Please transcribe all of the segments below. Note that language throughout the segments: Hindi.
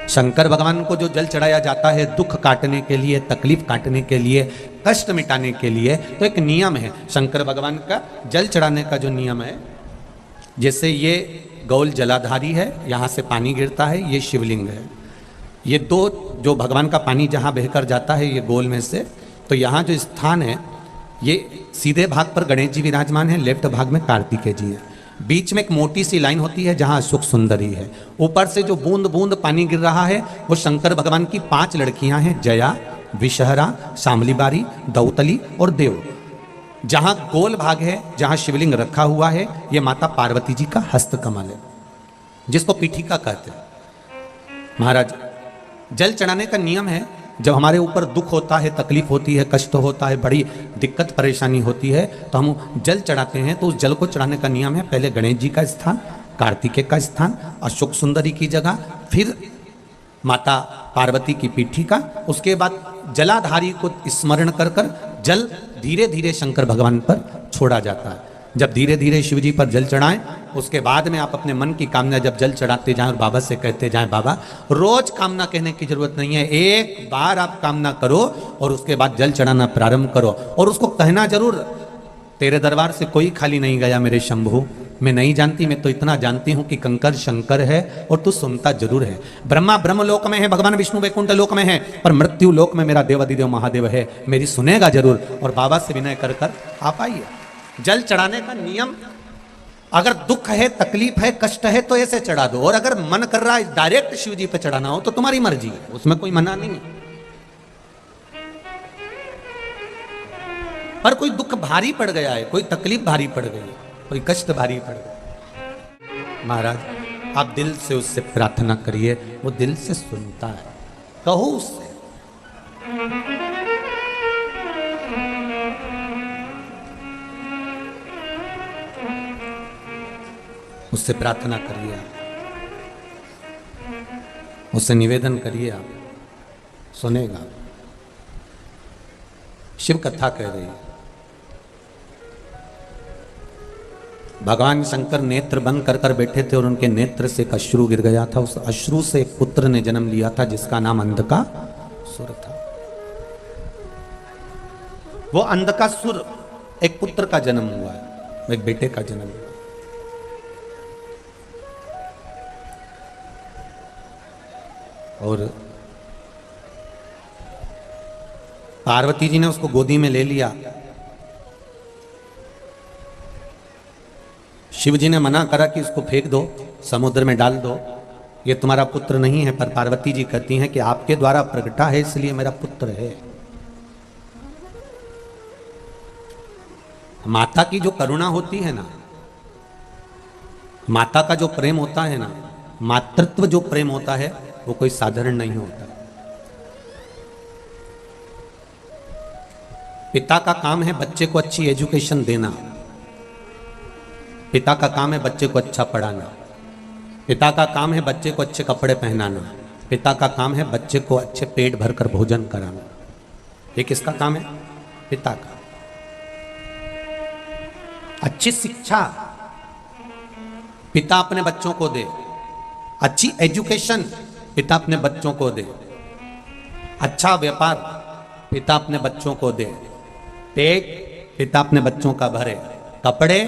शंकर भगवान को जो जल चढ़ाया जाता है दुख काटने के लिए, तकलीफ काटने के लिए, कष्ट मिटाने के लिए, तो एक नियम है शंकर भगवान का जल चढ़ाने का जो नियम है। जैसे ये गौल जलाधारी है, यहाँ से पानी गिरता है, ये शिवलिंग है। ये दो जो भगवान का पानी जहाँ बहकर जाता है ये गोल में से, तो यहाँ जो स्थान है ये सीधे भाग पर गणेश जी विराजमान है, लेफ्ट भाग में कार्तिकेय जी है। बीच में एक मोटी सी लाइन होती है जहाँ अशोक सुंदरी है। ऊपर से जो बूंद बूंद पानी गिर रहा है वो शंकर भगवान की 5 लड़कियां हैं, जया, विषहरा, शामली बारी, दौतली और देव। जहाँ गोल भाग है, जहाँ शिवलिंग रखा हुआ है, ये माता पार्वती जी का हस्त कमल है, जिसको पीठिका कहते हैं। महाराज, जल चढ़ाने का नियम है, जब हमारे ऊपर दुख होता है, तकलीफ होती है, कष्ट होता है, बड़ी दिक्कत परेशानी होती है, तो हम जल चढ़ाते हैं। तो उस जल को चढ़ाने का नियम है, पहले गणेश जी का स्थान, कार्तिकेय का स्थान, अशोक सुंदरी की जगह, फिर माता पार्वती की पीठिका, उसके बाद जलाधारी को स्मरण कर कर जल धीरे धीरे शंकर भगवान पर छोड़ा जाता है। जब धीरे धीरे शिव जी पर जल चढ़ाएं, उसके बाद में आप अपने मन की कामना जब जल चढ़ाते जाएं और बाबा से कहते जाएं, बाबा रोज कामना कहने की जरूरत नहीं है, एक बार आप कामना करो और उसके बाद जल चढ़ाना प्रारंभ करो। और उसको कहना जरूर, तेरे दरबार से कोई खाली नहीं गया मेरे शंभू, मैं नहीं जानती, मैं तो इतना जानती हूं कि कंकर शंकर है और तू सुनता जरूर है। ब्रह्मा ब्रह्म लोक में है, भगवान विष्णु वैकुंठ लोक में है, पर मृत्यु लोक में मेरा देवाधिदेव महादेव है, मेरी सुनेगा जरूर। और बाबा से विनय कर कर आप आइए। जल चढ़ाने का नियम, अगर दुख है, तकलीफ है, कष्ट है तो ऐसे चढ़ा दो, और अगर मन कर रहा है डायरेक्ट शिव जी पे चढ़ाना हो तो तुम्हारी मर्जी है, उसमें कोई मना नहीं। पर कोई दुख भारी पड़ गया है, कोई तकलीफ भारी पड़ गई है, कोई कष्ट भारी पड़ गया, महाराज आप दिल से उससे प्रार्थना करिए, वो दिल से सुनता है। कहो उससे, उससे प्रार्थना करिए, आप उससे निवेदन करिए, आप सुनेगा। शिव कथा कह रही है, भगवान शंकर नेत्र बंद कर कर बैठे थे और उनके नेत्र से एक अश्रु गिर गया था। उस अश्रु से एक पुत्र ने जन्म लिया था जिसका नाम अंधकासुर था। वो अंधकासुर, एक पुत्र का जन्म हुआ है, एक बेटे का जन्म हुआ। और पार्वती जी ने उसको गोदी में ले लिया। शिव जी ने मना करा कि इसको फेंक दो, समुद्र में डाल दो, ये तुम्हारा पुत्र नहीं है। पर पार्वती जी कहती हैं कि आपके द्वारा प्रगटा है इसलिए मेरा पुत्र है। माता की जो करुणा होती है ना, माता का जो प्रेम होता है ना, मातृत्व जो प्रेम होता है वो कोई साधारण नहीं होता। पिता का काम है बच्चे को अच्छी एजुकेशन देना, पिता का काम है बच्चे को अच्छा पढ़ाना, पिता का काम है बच्चे को अच्छे कपड़े पहनाना, पिता का काम है बच्चे को अच्छे पेट भरकर भोजन कराना। ये किसका काम है? पिता का। अच्छी शिक्षा पिता अपने बच्चों को दे, अच्छी एजुकेशन पिता अपने बच्चों को दे, अच्छा व्यापार पिता अपने बच्चों को दे, पेट पिता अपने बच्चों का भरे, कपड़े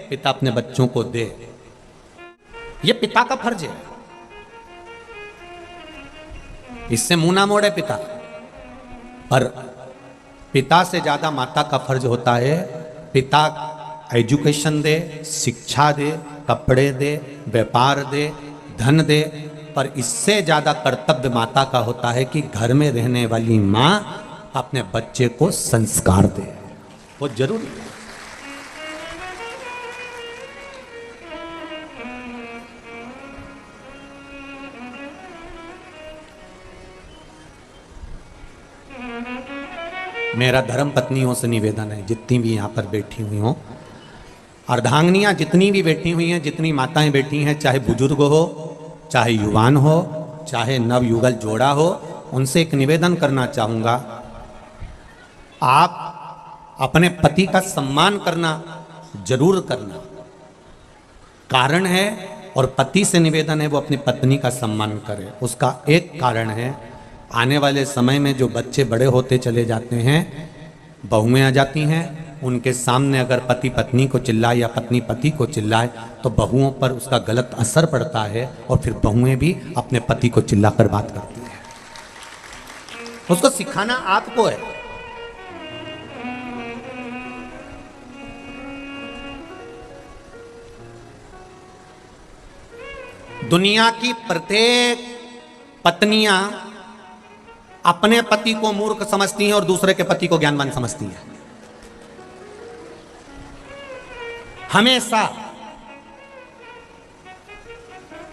पिता अपने बच्चों को दे। ये पिता का फर्ज है, इससे मुंह ना मोड़े पिता। पर पिता से ज्यादा माता का फर्ज होता है। पिता एजुकेशन दे, शिक्षा दे, कपड़े दे, व्यापार दे, धन दे, पर इससे ज्यादा कर्तव्य माता का होता है कि घर में रहने वाली मां अपने बच्चे को संस्कार दे। वो जरूरी है। मेरा धर्म पत्नियों से निवेदन है, जितनी भी यहाँ पर बैठी हुई हों, अर्धांगिनियाँ जितनी भी बैठी हुई हैं, जितनी माताएं बैठी हैं, चाहे बुजुर्ग हो, चाहे युवान हो, चाहे नवयुगल जोड़ा हो, उनसे एक निवेदन करना चाहूँगा, आप अपने पति का सम्मान करना जरूर करना। कारण है और पति से निवेदन है वो अपनी पत्नी का सम्मान करे। उसका एक कारण है, आने वाले समय में जो बच्चे बड़े होते चले जाते हैं, बहुएं आ जाती हैं, उनके सामने अगर पति पत्नी को चिल्लाए या पत्नी पति को चिल्लाए तो बहुओं पर उसका गलत असर पड़ता है और फिर बहुएं भी अपने पति को चिल्लाकर बात करती हैं। उसको सिखाना आपको है। दुनिया की प्रत्येक पत्नियां अपने पति को मूर्ख समझती हैं और दूसरे के पति को ज्ञानवान समझती हैं। हमेशा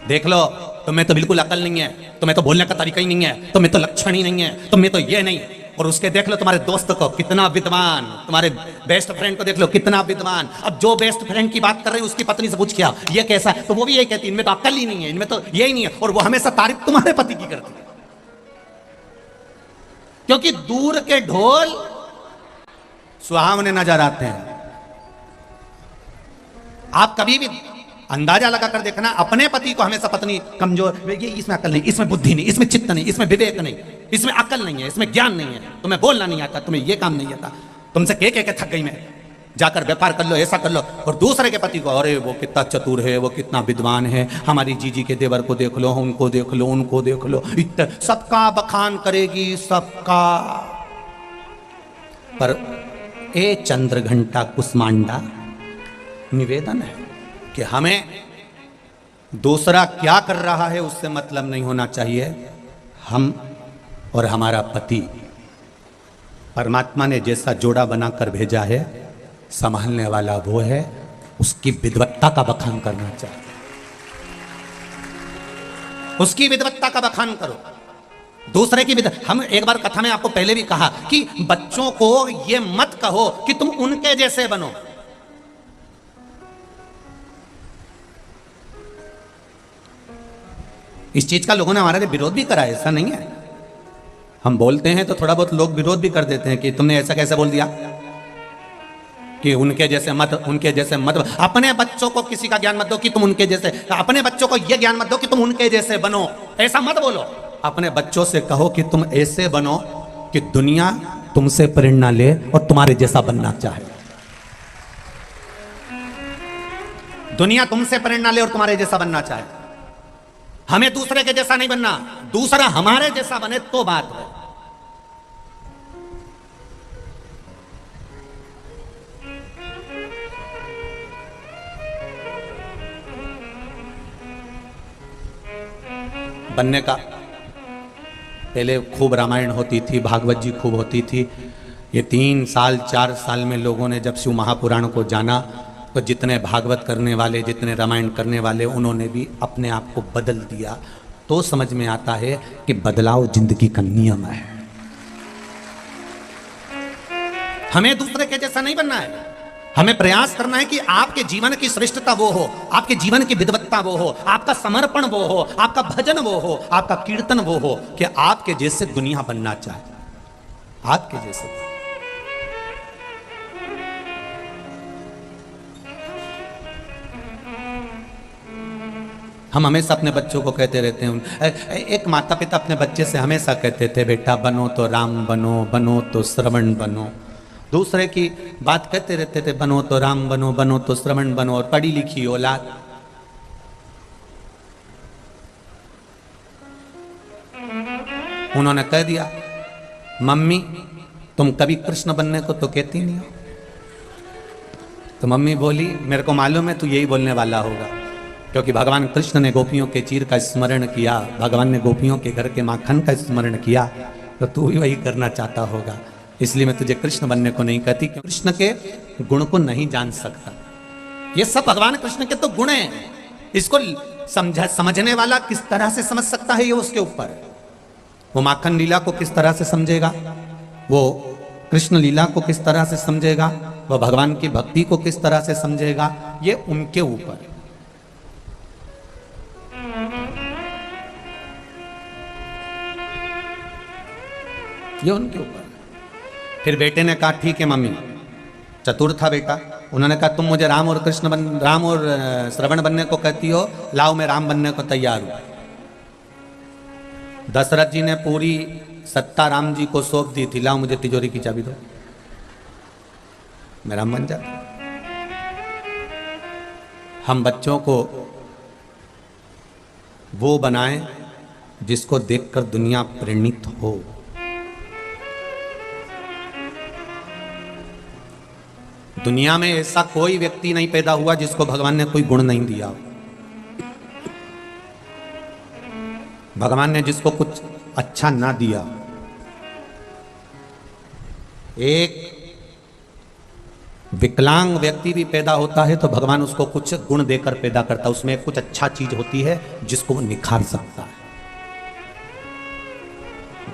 देख लो, तुम्हें तो बिल्कुल अकल नहीं है, तुम्हें तो बोलने का तरीका ही नहीं है, तुम्हें तो लक्षण ही नहीं है, तुम्हें तो ये नहीं। और उसके देख लो तुम्हारे दोस्त को कितना विद्वान, तुम्हारे बेस्ट फ्रेंड को देख लो कितना विद्वान। अब जो बेस्ट फ्रेंड की बात कर रहे हैं उसकी पत्नी से पूछ किया ये कैसा है, तो वो भी यही कहती है इनमें तो अकल ही नहीं है, इनमें तो ये ही नहीं है। और वो हमेशा तारीफ तुम्हारे पति की करती है, क्योंकि दूर के ढोल सुहावने नजर आते हैं। आप कभी भी अंदाजा लगा कर देखना, अपने पति को हमेशा पत्नी कमजोर, ये इसमें अकल नहीं, इसमें बुद्धि नहीं, इसमें चित्त नहीं, इसमें विवेक नहीं, इसमें अकल नहीं है, इसमें ज्ञान नहीं है, तुम्हें बोलना नहीं आता, तुम्हें ये काम नहीं आता, तुमसे कह के थक गई मैं, जाकर व्यापार कर लो, ऐसा कर लो। और दूसरे के पति को अरे वो कितना चतुर है, वो कितना विद्वान है, हमारी जीजी के देवर को देख लो, उनको देख लो, उनको देख लो, इतना सबका बखान करेगी, सबका। पर ए चंद्रघंटा कुसमांडा निवेदन है कि हमें दूसरा क्या कर रहा है उससे मतलब नहीं होना चाहिए। हम और हमारा पति परमात्मा ने जैसा जोड़ा बनाकर भेजा है, संभालने वाला वो है, उसकी विद्वत्ता का बखान करना चाहिए, उसकी विद्वत्ता का बखान करो। दूसरे की हम एक बार कथा में आपको पहले भी कहा कि बच्चों को ये मत कहो कि तुम उनके जैसे बनो। इस चीज का लोगों ने हमारे लिए विरोध भी करा है, ऐसा नहीं है। हम बोलते हैं तो थोड़ा बहुत लोग विरोध भी कर देते हैं कि तुमने ऐसा कैसे बोल दिया कि उनके जैसे मत, उनके जैसे मत। अपने बच्चों को किसी का ज्ञान मत दो कि तुम उनके जैसे, अपने बच्चों को यह ज्ञान मत दो कि तुम उनके जैसे बनो, ऐसा मत बोलो। अपने बच्चों से कहो कि तुम ऐसे बनो कि दुनिया तुमसे प्रेरणा ले और तुम्हारे जैसा बनना चाहे, दुनिया तुमसे प्रेरणा ले और तुम्हारे जैसा बनना चाहे। हमें दूसरे के जैसा नहीं बनना, दूसरा हमारे जैसा बने तो बात है। बनने का पहले खूब रामायण होती थी, भागवत जी खूब होती थी। ये 3 साल 4 साल में लोगों ने जब शिव महापुराण को जाना तो जितने भागवत करने वाले, जितने रामायण करने वाले, उन्होंने भी अपने आप को बदल दिया। तो समझ में आता है कि बदलाव जिंदगी का नियम है। हमें दूसरे के जैसा नहीं बनना है, हमें प्रयास करना है कि आपके जीवन की श्रेष्ठता वो हो, आपके जीवन की विद्वत्ता वो हो, आपका समर्पण वो हो, आपका भजन वो हो, आपका कीर्तन वो हो कि आपके जैसे दुनिया बनना चाहे, आपके जैसे। हम हमेशा अपने बच्चों को कहते रहते हैं, एक माता पिता अपने बच्चे से हमेशा कहते थे बेटा बनो तो राम बनो, बनो तो श्रवण बनो। दूसरे की बात कहते रहते थे बनो तो राम बनो, बनो तो श्रवण बनो। और पढ़ी लिखी औलाद उन्होंने कह दिया मम्मी तुम कभी कृष्ण बनने को तो कहती नहीं हो। तो मम्मी बोली मेरे को मालूम है तू यही बोलने वाला होगा, क्योंकि भगवान कृष्ण ने गोपियों के चीर का स्मरण किया, भगवान ने गोपियों के घर के माखन का स्मरण किया, तो तू भी वही करना चाहता होगा, इसलिए मैं तुझे कृष्ण बनने को नहीं कहती। कृष्ण के गुण को नहीं जान सकता। ये सब भगवान कृष्ण के तो गुण हैं, इसको समझने वाला किस तरह से समझ सकता है ये उसके ऊपर। वो माखन लीला को किस तरह से समझेगा, वो कृष्ण लीला को किस तरह से समझेगा, वो भगवान की भक्ति को किस तरह से समझेगा, ये उनके ऊपर। ये उनके ऊपर। फिर बेटे ने कहा ठीक है मम्मी, चतुर था बेटा, उन्होंने कहा तुम मुझे राम और राम और श्रवण बनने को कहती हो, लाओ मैं राम बनने को तैयार हूं। दशरथ जी ने पूरी सत्ता राम जी को सौंप दी थी, लाओ मुझे तिजोरी की चाबी दो, मैं राम बन जाता। हम बच्चों को वो बनाएं जिसको देखकर दुनिया प्रेरित हो। दुनिया में ऐसा कोई व्यक्ति नहीं पैदा हुआ जिसको भगवान ने कोई गुण नहीं दिया। भगवान ने जिसको कुछ अच्छा ना दिया, एक विकलांग व्यक्ति भी पैदा होता है तो भगवान उसको कुछ गुण देकर पैदा करता है, उसमें कुछ अच्छा चीज होती है जिसको वो निखार सकता है।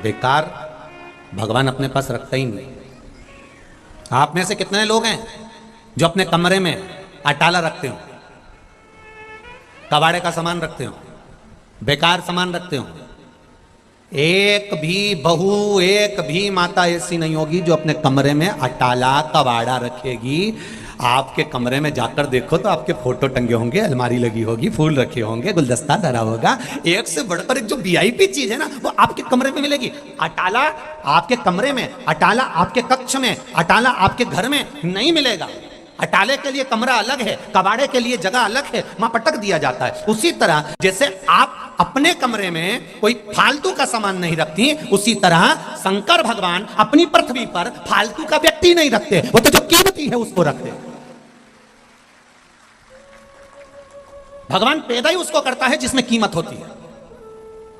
बेकार भगवान अपने पास रखता ही नहीं। आप में से कितने लोग हैं जो अपने कमरे में अटाला रखते हो, कबाड़े का सामान रखते हो, बेकार सामान रखते हो? एक भी बहू, एक भी माता ऐसी नहीं होगी जो अपने कमरे में अटाला कबाड़ा रखेगी। आपके कमरे में जाकर देखो तो आपके फोटो टंगे होंगे, अलमारी लगी होगी, फूल रखे होंगे, गुलदस्ता धरा होगा। एक से बढ़कर एक जो वीआईपी चीज है ना वो आपके कमरे में मिलेगी। अटाला आपके कमरे में, अटाला आपके कक्ष में, अटाला आपके घर में नहीं मिलेगा। अटाले के लिए कमरा अलग है, कबाड़े के लिए जगह अलग है, वहां पटक दिया जाता है। उसी तरह जैसे आप अपने कमरे में कोई फालतू का सामान नहीं रखती, उसी तरह शंकर भगवान अपनी पृथ्वी पर फालतू का व्यक्ति नहीं रखते, वो तो जो कीमती है उसको रखते। भगवान पैदा ही उसको करता है जिसमें कीमत होती है।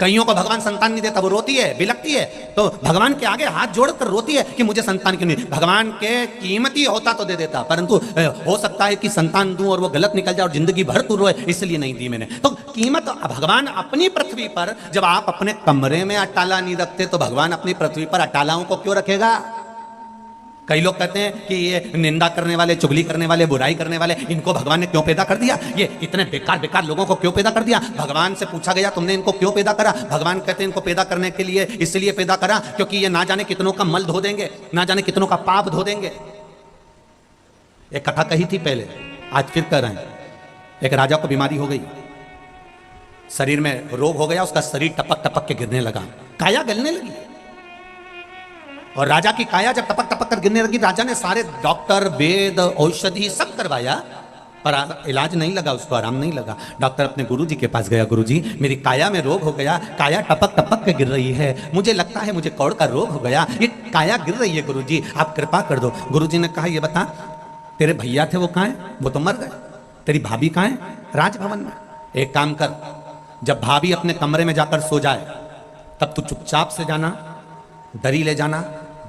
कईयों को भगवान संतान नहीं देता, वो रोती है, बिलकती है, तो भगवान के आगे हाथ जोड़कर रोती है कि मुझे संतान क्यों नहीं। भगवान के कीमती होता तो दे देता, परंतु हो सकता है कि संतान दूं और वो गलत निकल जाए और जिंदगी भर तू रोए, इसलिए नहीं दी मैंने। तो कीमत भगवान अपनी पृथ्वी पर, जब आप अपने कमरे में अटाला नहीं रखते तो भगवान अपनी पृथ्वी पर अटालाओं को क्यों रखेगा? कई लोग कहते हैं कि ये निंदा करने वाले, चुगली करने वाले, बुराई करने वाले, इनको भगवान ने क्यों पैदा कर दिया? ये इतने बेकार बेकार लोगों को क्यों पैदा कर दिया? भगवान से पूछा गया तुमने इनको क्यों पैदा करा? भगवान कहते हैं इनको पैदा करने के लिए इसलिए पैदा करा क्योंकि ये ना जाने कितनों का मल धो देंगे, ना जाने कितनों का पाप धो देंगे। एक कथा कही थी पहले, आज फिर कर रहे हैं। एक राजा को बीमारी हो गई, शरीर में रोग हो गया, उसका शरीर टपक टपक के गिरने लगा, काया गलने लगी। और राजा की काया जब टपक टपक कर गिरने लगी, राजा ने सारे डॉक्टर, वेद, औषधि सब करवाया, पर इलाज नहीं लगा, उसको आराम नहीं लगा। डॉक्टर अपने गुरुजी के पास गया, गुरुजी मेरी काया में रोग हो गया, काया टपक टपक के गिर रही है, मुझे लगता है मुझे कौड़ का रोग हो गया, ये काया गिर रही है गुरुजी, आप कृपा कर दो। गुरुजी ने कहा ये बता तेरे भैया थे वो कहाँ हैं? वो तो मर गए। तेरी भाभी कहाँ है? राजभवन में। एक काम कर, जब भाभी अपने कमरे में जाकर सो जाए तब तू चुपचाप से जाना, दरी ले जाना,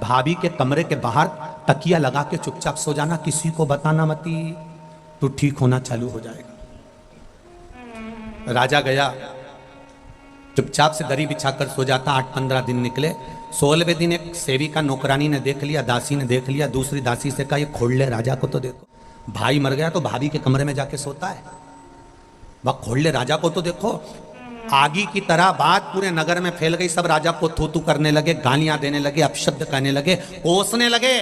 भाभी के कमरे के बाहर तकिया लगा के चुपचाप सो जाना, किसी को बताना मती, तो ठीक होना चालू हो जाएगा। राजा गया, चुपचाप से दरी बिछाकर सो जाता। 8-15 दिन निकले। 16वें दिन एक सेविका नौकरानी ने देख लिया, दासी ने देख लिया, दूसरी दासी से कहा ये खोल ले राजा को तो देखो। भाई मर गया तो भाभी के कमरे में जाके सोता है, वह खोल ले राजा को तो देखो। आगी की तरह बात पूरे नगर में फैल गई, सब राजा को थू थू करने लगे, गालियां देने लगे, अपशब्द कहने लगे, कोसने लगे,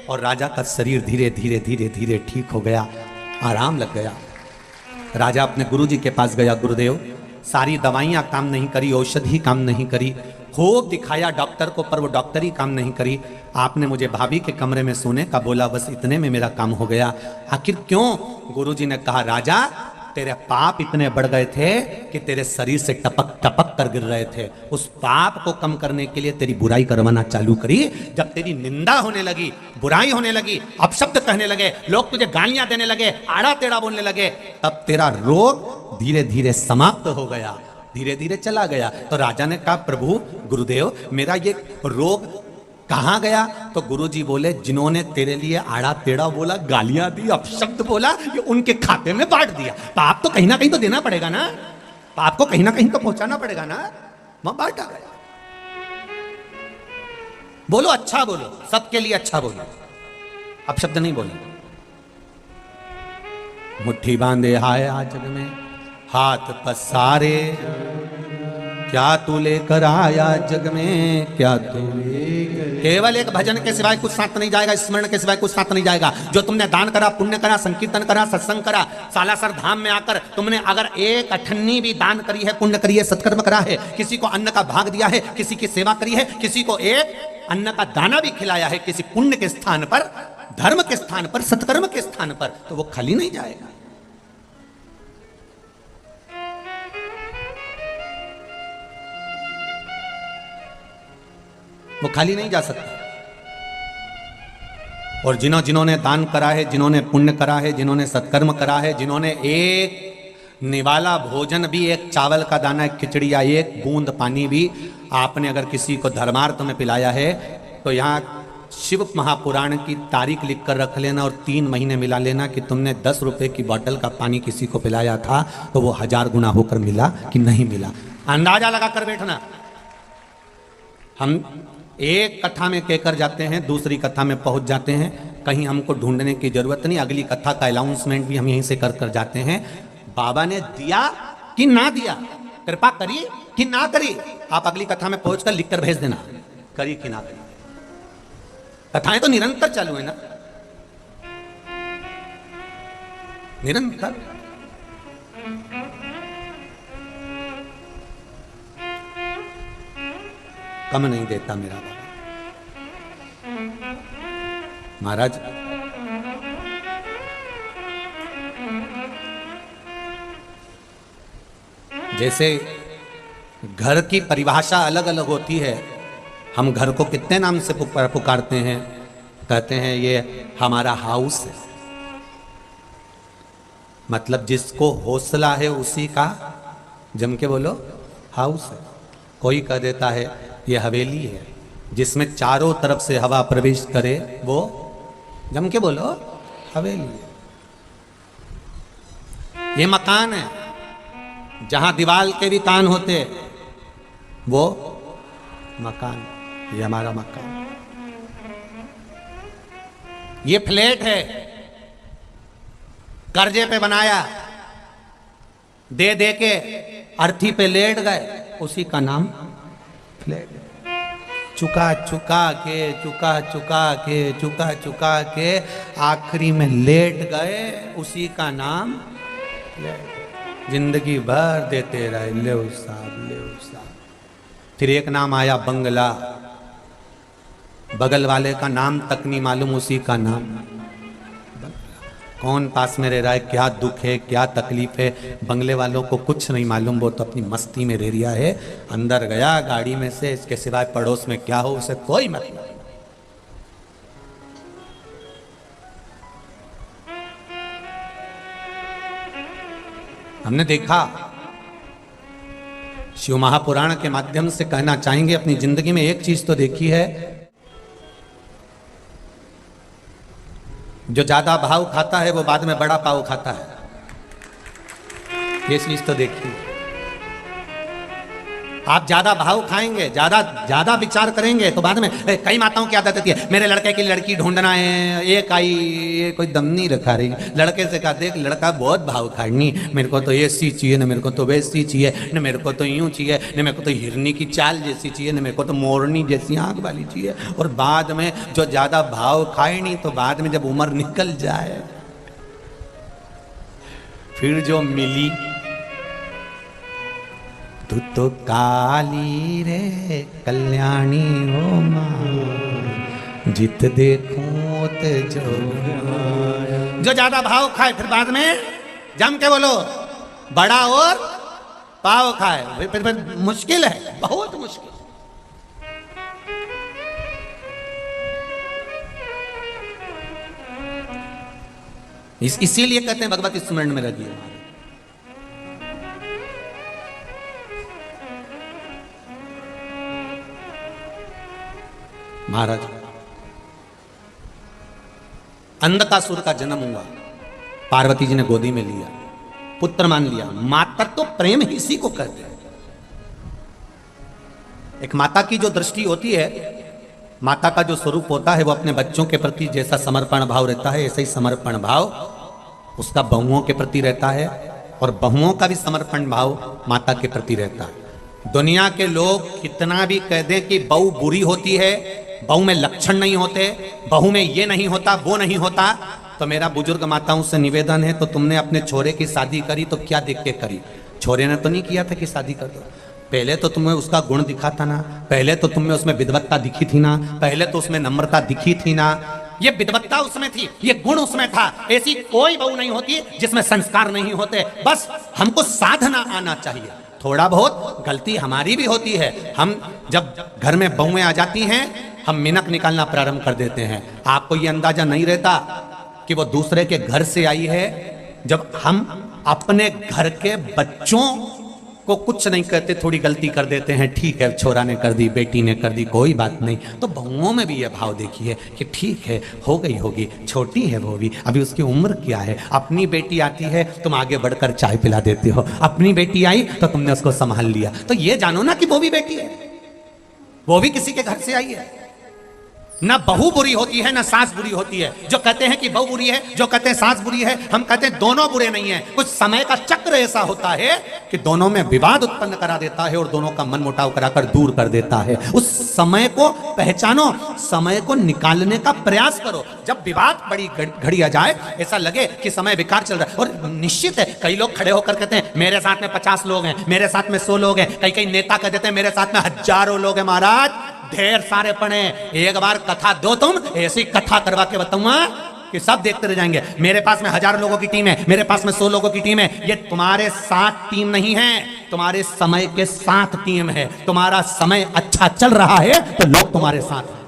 और राजा का शरीर धीरे धीरे धीरे धीरे ठीक हो गया, आराम लग गया। राजा अपने गुरुजी के पास गया, गुरुदेव सारी दवाइयां काम नहीं करी, औषधि काम नहीं करी, खूब दिखाया डॉक्टर को, पर वो डॉक्टर ही काम नहीं करी। आपने मुझे भाभी के कमरे में सोने का बोला, बस इतने में मेरा काम हो गया। आखिर क्यों? गुरुजी ने कहा राजा तेरे पाप इतने बढ़ गए थे कि तेरे शरीर से टपक टपक कर गिर रहे थे। उस पाप को कम करने के लिए तेरी बुराई करवाना चालू करी। जब तेरी निंदा होने लगी, बुराई होने लगी, अपशब्द कहने लगे, लोग तुझे गालियां देने लगे, आड़ा टेढ़ा बोलने लगे, तब तेरा रोग धीरे धीरे समाप्त हो गया, धीरे धीरे चला गया। तो राजा ने कहा प्रभु गुरुदेव मेरा ये रोग कहाँ गया? तो गुरुजी बोले जिन्होंने तेरे लिए आड़ा टेढ़ा बोला, गालियां दी, अपशब्द बोला, ये उनके खाते में बांट दिया। पाप तो कहीं ना कहीं तो देना पड़ेगा ना, पाप को कहीं ना कहीं तो पहुंचाना पड़ेगा ना, वहां बांटा गया। बोलो अच्छा बोलो, सबके लिए अच्छा बोलो, अपशब्द नहीं बोलो। मुट्ठी बांधे हाय आज जग में, हाथ पसारे क्या तू लेकर आया जग में, क्या तू केवल एक भजन के सिवाय कुछ साथ नहीं जाएगा, स्मरण के सिवाय कुछ साथ नहीं जाएगा। जो तुमने दान करा, पुण्य करा, संकीर्तन करा, सत्संग करा, सालासर धाम में आकर तुमने अगर एक अठन्नी भी दान करी है, पुण्य करी है, सत्कर्म करा है, किसी को अन्न का भाग दिया है, किसी की सेवा करी है, किसी को एक अन्न का दाना भी खिलाया है, किसी पुण्य के स्थान पर, धर्म के स्थान पर, सत्कर्म के स्थान पर, तो वो खाली नहीं जाएगा। वो खाली नहीं जा सकता। और जिन्होंने दान करा है, जिन्होंने पुण्य करा है, जिन्होंने सत्कर्म करा है, जिन्होंने एक निवाला भोजन भी, एक चावल का दाना, एक खिचड़ी या एक बूंद पानी भी आपने अगर किसी को धर्मार्थ में पिलाया है, तो यहाँ शिव महापुराण की तारीख लिख कर रख लेना और 3 महीने मिला लेना कि तुमने 10 रुपए की बोतल का पानी किसी को पिलाया था तो वो 1000 गुना होकर मिला कि नहीं मिला। अंदाजा लगा कर बैठना। हम एक कथा में कहकर जाते हैं, दूसरी कथा में पहुंच जाते हैं, कहीं हमको ढूंढने की जरूरत नहीं। अगली कथा का अनाउंसमेंट भी हम यहीं से कर जाते हैं। बाबा ने दिया कि ना दिया, कृपा करी कि ना करी, आप अगली कथा में पहुंचकर लिखकर भेज देना, करी कि ना करी। कथाएं तो निरंतर चालू है ना, निरंतर। कम नहीं देता मेरा बाबा। महाराज जैसे घर की परिभाषा अलग अलग होती है, हम घर को कितने नाम से पुकारते हैं, कहते हैं ये हमारा हाउस है, मतलब जिसको हौसला है उसी का, जम के बोलो, हाउस है। कोई कह देता है ये हवेली है, जिसमें चारों तरफ से हवा प्रवेश करे वो, जम के बोलो, हवेली है। ये मकान है, जहां दीवाल के भी कान होते वो मकान, ये हमारा मकान। ये फ्लैट है, कर्जे पे बनाया, दे दे के अर्थी पे लेट गए, उसी का नाम फ्लैट। चुका चुका के, चुका चुका के, चुका चुका के आखिरी में लेट गए, उसी का नाम फ्लैट। जिंदगी भर देते रहे, ले साहब, ले साहब। फिर एक नाम आया बंगला, बगल वाले का नाम तक नहीं मालूम, उसी का नाम बंगला। कौन पास में रह रहा है, क्या दुख है, क्या तकलीफ है, बंगले वालों को कुछ नहीं मालूम, वो तो अपनी मस्ती में रह रिया है। अंदर गया गाड़ी में से, इसके सिवाय पड़ोस में क्या हो उसे कोई मतलब नहीं। हमने देखा, शिव महापुराण के माध्यम से कहना चाहेंगे, अपनी जिंदगी में एक चीज तो देखी है, जो ज्यादा भाव खाता है वो बाद में बड़ा पाव खाता है। ये चीज तो देखी। आप ज्यादा भाव खाएंगे, ज्यादा विचार करेंगे तो बाद में, कई माताओं की आदत होती है, मेरे लड़के की लड़की ढूंढना है, एक आई, ये कोई दम नहीं रखा रही। लड़के से कहा, देख लड़का बहुत भाव खानी, मेरे को तो ऐसी चाहिए, न मेरे को तो वैसी चाहिए, न मेरे को तो यूं चाहिए, न मेरे को तो हिरनी की चाल जैसी चाहिए, न मेरे को तो मोरनी जैसी आंख वाली चाहिए। और बाद में जो ज्यादा भाव खाए नहीं, तो बाद में जब उम्र निकल जाए, फिर जो मिली, तू तो काली रे कल्याणी हो मां, जित देखूं ते जो ज्यादा भाव खाए, फिर बाद में जम के बोलो, बड़ा और पाव खाए, फिर मुश्किल है, बहुत मुश्किल। इसीलिए कहते हैं भगवत स्मरण में रहिए। महाराज, अंधकासुर का जन्म हुआ, पार्वती जी ने गोदी में लिया, पुत्र मान लिया। माता तो प्रेम ही इसी को कहते हैं। एक माता की जो दृष्टि होती है, माता का जो स्वरूप होता है, वो अपने बच्चों के प्रति जैसा समर्पण भाव रहता है, ऐसा ही समर्पण भाव उसका बहुओं के प्रति रहता है, और बहुओं का भी समर्पण भाव माता के प्रति रहता है। दुनिया के लोग कितना भी कह दें कि बहू बुरी होती है, बहू में लक्षण नहीं होते, बहू में ये नहीं होता, वो नहीं होता, तो मेरा बुजुर्ग माताओं से निवेदन है, तो तुमने अपने छोरे की शादी करी तो क्या देख के करी? छोरे ने तो नहीं किया था कि शादी कर दो। पहले तो तुम्हें उसका गुण दिखा था ना, पहले तो तुम्हें उसमें विद्वत्ता दिखी थी ना, पहले तो उसमें नम्रता दिखी थी ना, ये विद्वत्ता उसमें थी, ये गुण उसमें था। ऐसी कोई बहू नहीं होती जिसमें संस्कार नहीं होते। बस हमको साधना आना चाहिए। थोड़ा बहुत गलती हमारी भी होती है। हम जब घर में बहुएं आ जाती हैं, हम मिनक निकालना प्रारंभ कर देते हैं। आपको ये अंदाजा नहीं रहता कि वो दूसरे के घर से आई है। जब हम अपने घर के बच्चों को कुछ नहीं कहते, थोड़ी गलती कर देते हैं, ठीक है छोरा ने कर दी, बेटी ने कर दी, कोई बात नहीं, तो बहुओं में भी ये भाव देखिए कि ठीक है, हो गई होगी, छोटी है वो भी, अभी उसकी उम्र क्या है। अपनी बेटी आती है, तुम आगे बढ़कर चाय पिला देते हो, अपनी बेटी आई तो तुमने उसको संभाल लिया। तो ये जानो ना कि वो भी बेटी है, वो भी किसी के घर से आई है। ना बहू बुरी होती है ना सास बुरी होती है। जो कहते हैं कि बहू बुरी है, जो कहते हैं सास बुरी है, हम कहते हैं दोनों बुरे नहीं है। कुछ समय का चक्र ऐसा होता है कि दोनों में विवाद उत्पन्न करा देता है और दोनों का मन मुटाव कराकर दूर कर देता है। उस समय को पहचानो, समय को निकालने का प्रयास करो। जब विवाद बड़ी घड़ी आ जाए, ऐसा लगे कि समय बेकार चल रहा है, और निश्चित है कई लोग खड़े होकर कहते हैं मेरे साथ में 50 लोग हैं, मेरे साथ में 100 लोग हैं, कई कई नेता कह देते हैं मेरे साथ में हजारों लोग हैं। महाराज ढेर सारे पड़े, एक बार कथा दो, तुम ऐसी कथा करवा के बताऊंगा कि सब देखते रह जाएंगे। मेरे पास में 1000 लोगों की टीम है, मेरे पास में 100 लोगों की टीम है। ये तुम्हारे साथ टीम नहीं है, तुम्हारे समय के साथ टीम है। तुम्हारा समय अच्छा चल रहा है तो लोग तुम्हारे साथ हैं।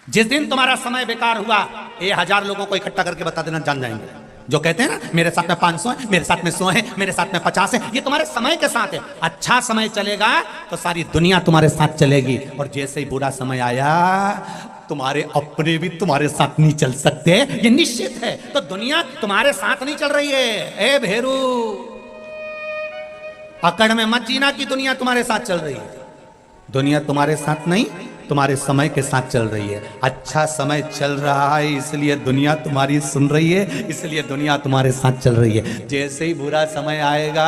जिस दिन तुम्हारा समय बेकार हुआ, ये 1000 लोगों को इकट्ठा करके बता देना, जान जाएंगे। जो कहते हैं ना मेरे साथ में 500 है, मेरे साथ में 100 है, मेरे साथ में 50 है, ये तुम्हारे समय के साथ है। अच्छा समय चलेगा तो सारी दुनिया तुम्हारे साथ चलेगी, और जैसे ही बुरा समय आया, तुम्हारे अपने भी तुम्हारे साथ नहीं चल सकते, ये निश्चित है। तो दुनिया तुम्हारे साथ नहीं चल रही है। ए भेरू, अकड़ में मत जीना कि दुनिया तुम्हारे साथ चल रही है। दुनिया तुम्हारे साथ नहीं, तुम्हारे समय के साथ चल रही है। अच्छा समय चल रहा है इसलिए दुनिया तुम्हारी सुन रही है, इसलिए दुनिया तुम्हारे साथ चल रही है। जैसे ही बुरा समय आएगा,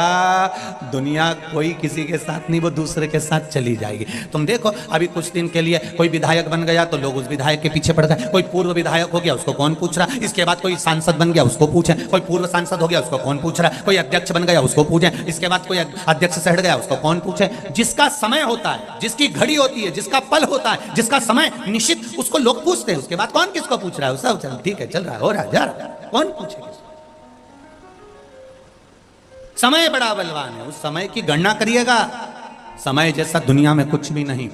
दुनिया कोई किसी के साथ नहीं, वो दूसरे के साथ चली जाएगी। तुम देखो अभी कुछ दिन के लिए कोई विधायक बन गया तो लोग उस विधायक के पीछे पड़ गए। कोई पूर्व विधायक हो गया, उसको कौन पूछ रहा, इसके बाद कोई सांसद बन गया, उसको पूछे। कोई पूर्व सांसद हो गया, उसको कौन पूछ रहा, कोई अध्यक्ष बन गया, उसको पूछे। इसके बाद कोई अध्यक्ष से हट गया, उसको कौन पूछे। जिसका समय होता है, जिसकी घड़ी होती है, जिसका पल होता है, जिसका समय निश्चित, उसको लोग पूछते हैं। उसके बाद कौन किसको पूछ रहा है, सब चल ठीक है, चल रहा है, हो रहा है, जा रहा है, कौन पूछे। समय बड़ा बलवान है, उस समय की गणना करिएगा। समय जैसा दुनिया में कुछ भी नहीं।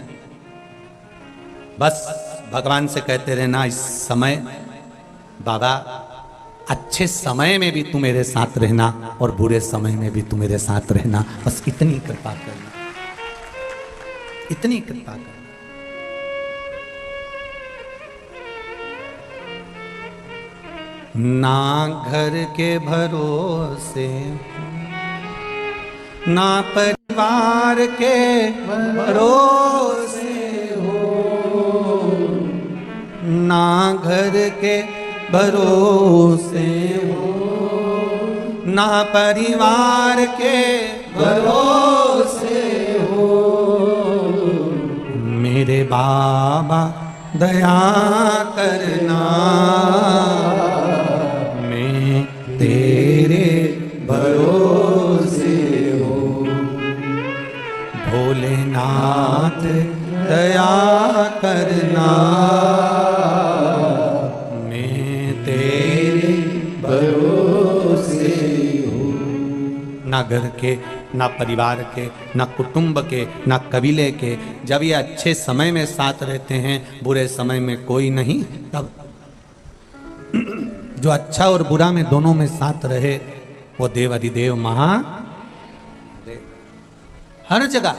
बस भगवान से कहते रहना, इस समय बाबा अच्छे समय में भी तू मेरे साथ रहना और बुरे समय में भी तू मेरे साथ रहना। बस इतनी कृपा करना, इतनी कृपा करना। ना घर के भरोसे, ना परिवार के भरोसे हो, ना घर के भरोसे हो, ना परिवार के भरोसे हो। मेरे बाबा दया करना, तेरे भरोसे हो। भोलेनाथ दया करना, मैं तेरे भरोसे हो। ना घर के, ना परिवार के, ना कुटुंब के, ना कबीले के। जब ये अच्छे समय में साथ रहते हैं, बुरे समय में कोई नहीं, तब जो अच्छा और बुरा में दोनों में साथ रहे, वो देव अधिदेव महादेव हर जगह।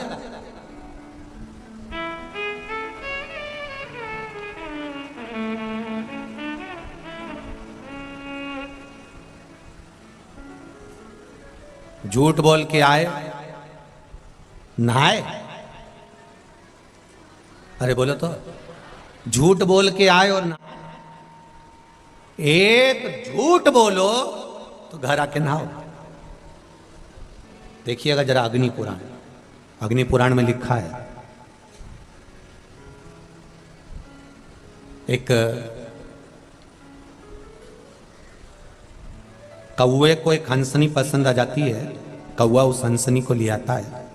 झूठ बोल के आए, नहाए। अरे बोलो तो, झूठ बोल के आए और नहाए। एक झूठ बोलो तो घर आके नहाओ। देखिएगा जरा अग्नि पुराण, अग्नि पुराण में लिखा है, एक कौवे को एक हंसनी पसंद आ जाती है। कौवा उस हंसनी को ले आता है।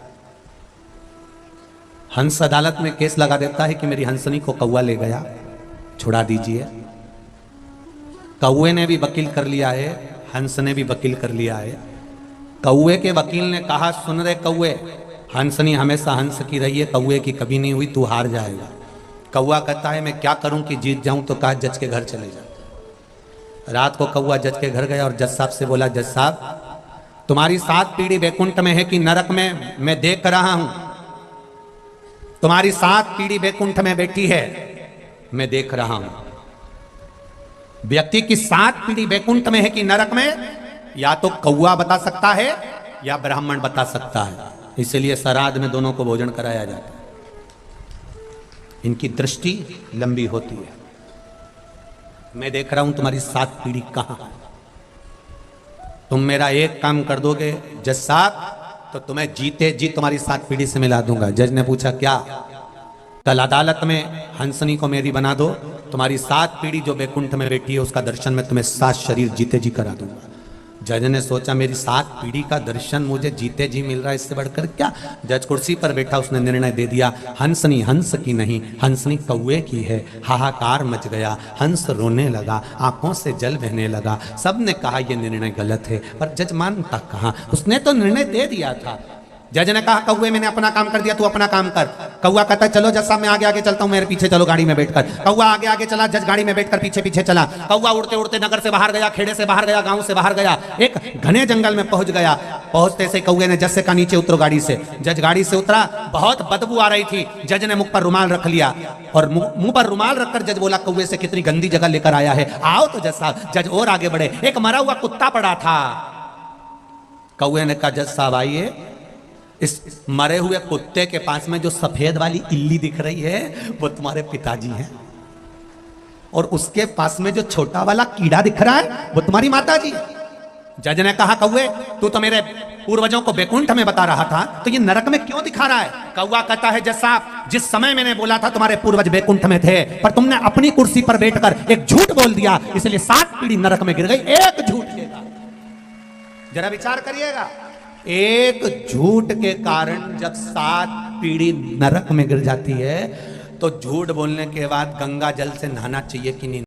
हंस अदालत में केस लगा देता है कि मेरी हंसनी को कौवा ले गया, छुड़ा दीजिए। कौवे ने भी वकील कर लिया है, हंस ने भी वकील कर लिया है। कौवे के वकील ने कहा, सुन रे कौवे, हंसनी हमेशा हंस की रही है, कौवे की कभी नहीं हुई, तू हार जाएगा। कौवा कहता है मैं क्या करूं कि जीत जाऊं? तो कहा जज के घर चले जा। रात को कौवा जज के घर गया और जज साहब से बोला, जज साहब तुम्हारी 7 पीढ़ी बैकुंठ में है कि नरक में, मैं देख रहा हूं। तुम्हारी 7 पीढ़ी बैकुंठ में बैठी है, मैं देख रहा हूं। व्यक्ति की 7 पीढ़ी बैकुंठ में है कि नरक में, या तो कौवा बता सकता है या ब्राह्मण बता सकता है। इसलिए श्राद्ध में दोनों को भोजन कराया जाता है। इनकी दृष्टि लंबी होती है। मैं देख रहा हूं तुम्हारी 7 पीढ़ी कहां है। तुम मेरा एक काम कर दोगे जज साहब, तो तुम्हें जीते जी तुम्हारी 7 पीढ़ी से मिला दूंगा। जज ने पूछा क्या? कल अदालत में हंसनी को मेरी बना दो, तुम्हारी 7 पीढ़ी जो बैकुंठ में बैठी है उसका दर्शन में तुम्हें 7 शरीर जीते जी करा दूंगा। जज ने सोचा मेरी 7 पीढ़ी का दर्शन मुझे जीते जी मिल रहा है, इससे बढ़कर क्या। जज कुर्सी पर बैठा, उसने निर्णय दे दिया, हंसनी हंस की नहीं, हंसनी कौवे की है। हाहाकार मच गया, हंस रोने लगा, आंखों से जल बहने लगा। सबने कहा यह निर्णय गलत है, पर जज मानता कहाँ, उसने तो निर्णय दे दिया था। जज ने कहा कौवे मैंने अपना काम कर दिया, तू अपना काम कर। कौवा कहता है चलो जज साहब मैं आगे आगे चलता हूं, मेरे पीछे चलो गाड़ी में बैठकर। कौवा आगे आगे चला, जज गाड़ी में बैठकर पीछे पीछे चला। कौवा उड़ते उड़ते नगर से बाहर गया, खेड़े से बाहर गया, गांव से बाहर गया, एक घने जंगल में पहुंच गया। पहुंचते से कौवे ने जज से कहा नीचे उतरो गाड़ी से। जज गाड़ी से उतरा, बहुत बदबू आ रही थी। जज ने मुख पर रुमाल रख लिया और मुंह पर रुमाल रखकर जज बोला कौवे से कितनी गंदी जगह लेकर आया है, आओ तो जज साहब। जज और आगे बढ़े, एक मरा हुआ कुत्ता पड़ा था। कौवे ने कहा जज साहब आइए, इस मरे हुए कुत्ते के पास में जो सफेद वाली इल्ली दिख रही है वो तुम्हारे पिताजी हैं, और उसके पास में जो छोटा वाला कीड़ा दिख रहा है वो तुम्हारी माताजी। जज ने कहा कौवे तू तो मेरे पूर्वजों को बैकुंठ में बता रहा था, तो ये नरक में क्यों दिखा रहा है? कौवा कहता है जज साहब जिस समय मैंने बोला था तुम्हारे पूर्वज बैकुंठ में थे, पर तुमने अपनी कुर्सी पर बैठकर एक झूठ बोल दिया, इसलिए 7 पीढ़ी नरक में गिर गई। एक झूठ के कारण, जरा विचार करिएगा, एक झूठ के कारण जब 7 पीढ़ी नरक में गिर जाती है, तो झूठ बोलने के बाद गंगा जल से नहाना चाहिए कि नहीं?